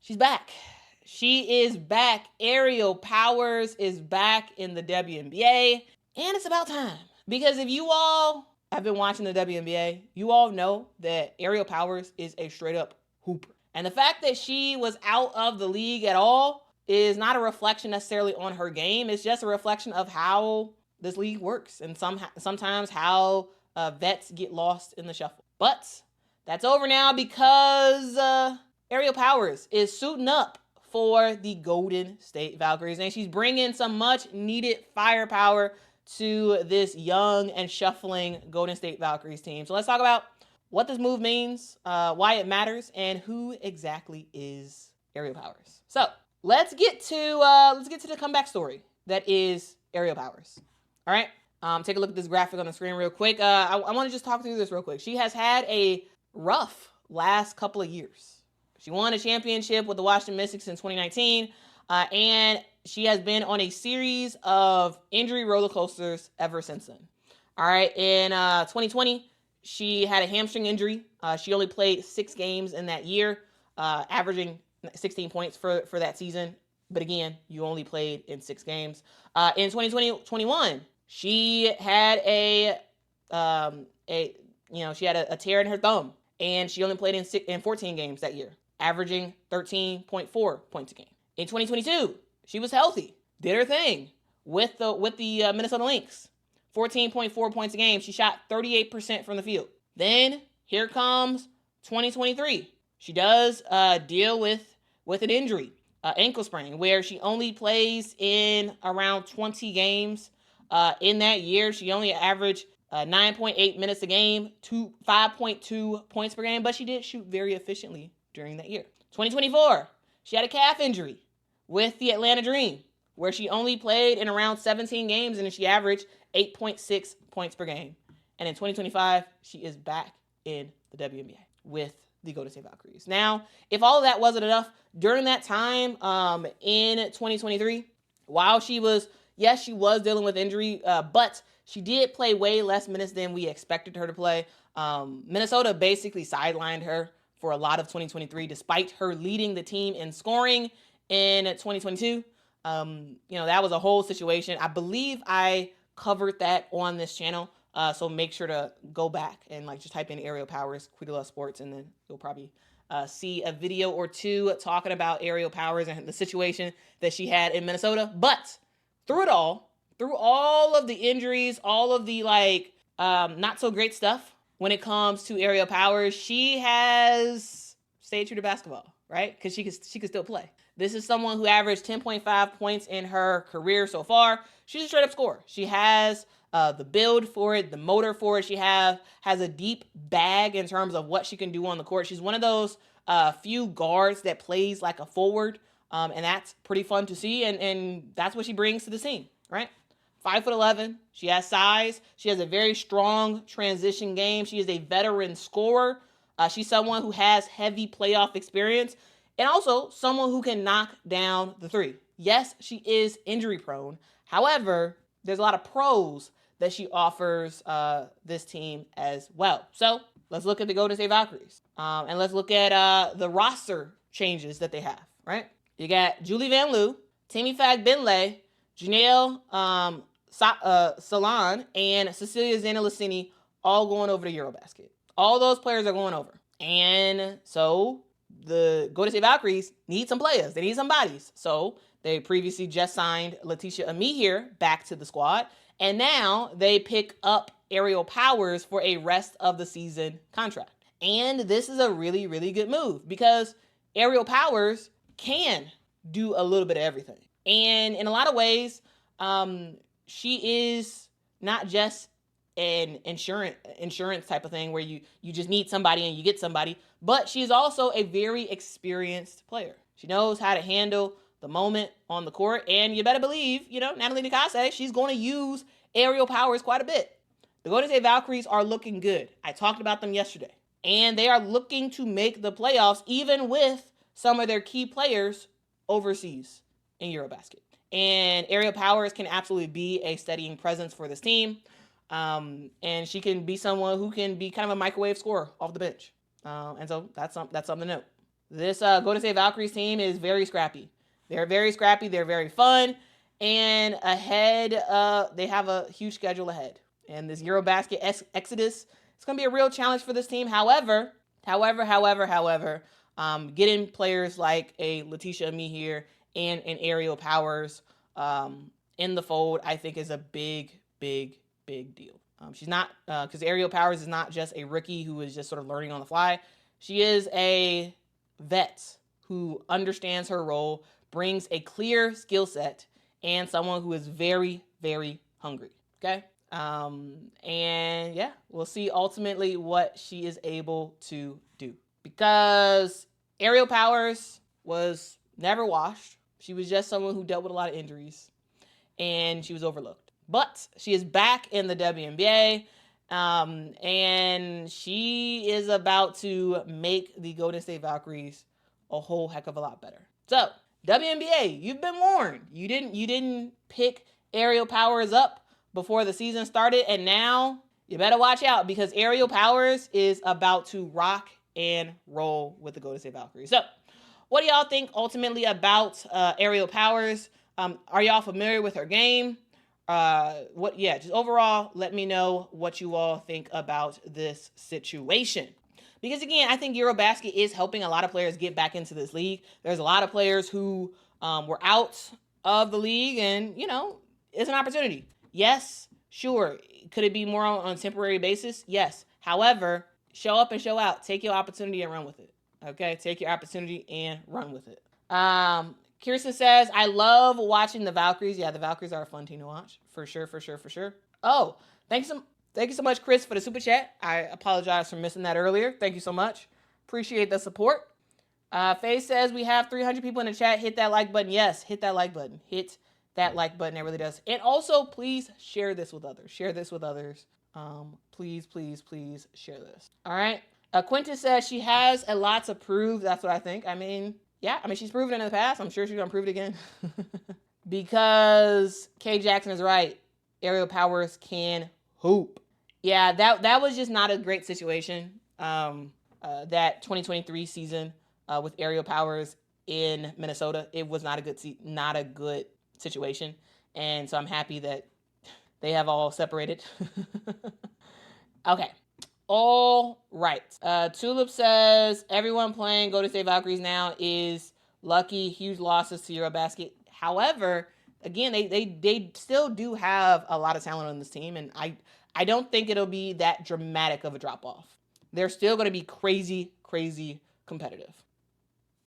She's back. She is back. Aerial Powers is back in the WNBA, and it's about time. Because if you all have been watching the WNBA, you all know that Aerial Powers is a straight up hooper. And the fact that she was out of the league at all is not a reflection necessarily on her game. It's just a reflection of how this league works and sometimes how vets get lost in the shuffle. But that's over now because Aerial Powers is suiting up for the Golden State Valkyries, and she's bringing some much needed firepower to this young and shuffling Golden State Valkyries team. So let's talk about what this move means, why it matters, and who exactly is Aerial Powers. So let's get to the comeback story that is Aerial Powers. All right, take a look at this graphic on the screen real quick. I want to just talk through this real quick. She has had a rough last couple of years. She won a championship with the Washington Mystics in 2019, and she has been on a series of injury roller coasters ever since then. All right, in 2020, she had a hamstring injury. She only played 6 games in that year, averaging 16 points for that season. But again, you only played in 6 games. In 2020-21, she had a tear in her thumb, and she only played in 14 games that year, averaging 13.4 points a game. In 2022, she was healthy, did her thing with the Minnesota Lynx, 14.4 points a game. She shot 38% from the field. Then here comes 2023. She does deal with an injury, ankle sprain, where she only plays in around 20 games. In that year, she only averaged 9.8 minutes a game, 5.2 points per game, but she did shoot very efficiently during that year. 2024, she had a calf injury with the Atlanta Dream, where she only played in around 17 games and she averaged 8.6 points per game. And in 2025, she is back in the WNBA with the Golden State Valkyries. Now, if all of that wasn't enough, during that time in 2023, while she was dealing with injury, but she did play way less minutes than we expected her to play. Minnesota basically sidelined her for a lot of 2023, despite her leading the team in scoring in 2022. That was a whole situation. I believe I covered that on this channel. So make sure to go back and just type in Aerial Powers, Quita Loves Sports, and then you'll probably see a video or two talking about Aerial Powers and the situation that she had in Minnesota. But through all of the injuries, all of the not so great stuff when it comes to Aerial Powers, she has stayed true to basketball, right? Because she can still play. This is someone who averaged 10.5 points in her career so far. She's a straight up scorer. She has the build for it, the motor for it. She has a deep bag in terms of what she can do on the court. She's one of those few guards that plays like a forward, and that's pretty fun to see. And that's what she brings to the scene, right? 5'11". She has size. She has a very strong transition game. She is a veteran scorer. She's someone who has heavy playoff experience, and also someone who can knock down the three. Yes, she is injury prone. However, there's a lot of pros that she offers this team as well. So let's look at the Golden State Valkyries. And let's look at the roster changes that they have, right? You got Julie Van Loo, Tammy Fag-Binley, Janelle Salon, and Cecilia Zana-Lassini all going over to EuroBasket. All those players are going over. And so the Golden State Valkyries need some players. They need some bodies. So they previously just signed Letitia Amihere back to the squad. And now they pick up Aerial Powers for a rest of the season contract. And this is a really, really good move because Aerial Powers can do a little bit of everything. And in a lot of ways, she is not just an insurance type of thing where you just need somebody and you get somebody, but she's also a very experienced player. She knows how to handle the moment on the court, and you better believe, Natalie Nicase, she's going to use Aerial Powers quite a bit. The Golden State Valkyries are looking good. I talked about them yesterday, and they are looking to make the playoffs even with some of their key players overseas in EuroBasket. And Aerial Powers can absolutely be a steadying presence for this team. And she can be someone who can be kind of a microwave scorer off the bench. And so that's something to note. This Golden State Valkyries team is very scrappy. They're very scrappy. They're very fun. And ahead, they have a huge schedule ahead. And this EuroBasket exodus, it's going to be a real challenge for this team. However, getting players like a Letitia Amy here and an Aerial Powers in the fold, I think is a big deal. She's not, because Aerial Powers is not just a rookie who is just sort of learning on the fly. She is a vet who understands her role, brings a clear skill set, and someone who is very hungry. Okay? And yeah, we'll see ultimately what she is able to do. Because Aerial Powers was never washed. She was just someone who dealt with a lot of injuries, and she was overlooked. But she is back in the WNBA, and she is about to make the Golden State Valkyries a whole heck of a lot better. So, WNBA, you've been warned. You didn't pick Aerial Powers up before the season started, and now you better watch out, because Aerial Powers is about to rock and roll with the Golden State Valkyries. So, what do y'all think ultimately about Aerial Powers? Are y'all familiar with her game? Just overall, let me know what you all think about this situation. Because again, I think EuroBasket is helping a lot of players get back into this league. There's a lot of players who were out of the league, and, it's an opportunity. Yes, sure. Could it be more on a temporary basis? Yes. However, show up and show out. Take your opportunity and run with it. Okay? Take your opportunity and run with it. Kirsten says, I love watching the Valkyries. Yeah, the Valkyries are a fun team to watch. For sure. Oh, thank you so much, Chris, for the super chat. I apologize for missing that earlier. Thank you so much. Appreciate the support. Faye says, we have 300 people in the chat. Hit that like button. Yes, hit that like button. Hit that like button. It really does. And also, please share this with others. Please share this. All right. Quintus says she has a lot to prove. That's what I think. She's proven it in the past. I'm sure she's going to prove it again. Because Kay Jackson is right. Aerial Powers can hoop. Yeah, that was just not a great situation. That 2023 season with Aerial Powers in Minnesota, it was not a good situation. And so I'm happy that they have all separated. Okay. All right. Tulip says, everyone playing Golden State Valkyries now is lucky. Huge losses to EuroBasket. However, again, they still do have a lot of talent on this team, and I don't think it'll be that dramatic of a drop-off. They're still going to be crazy competitive.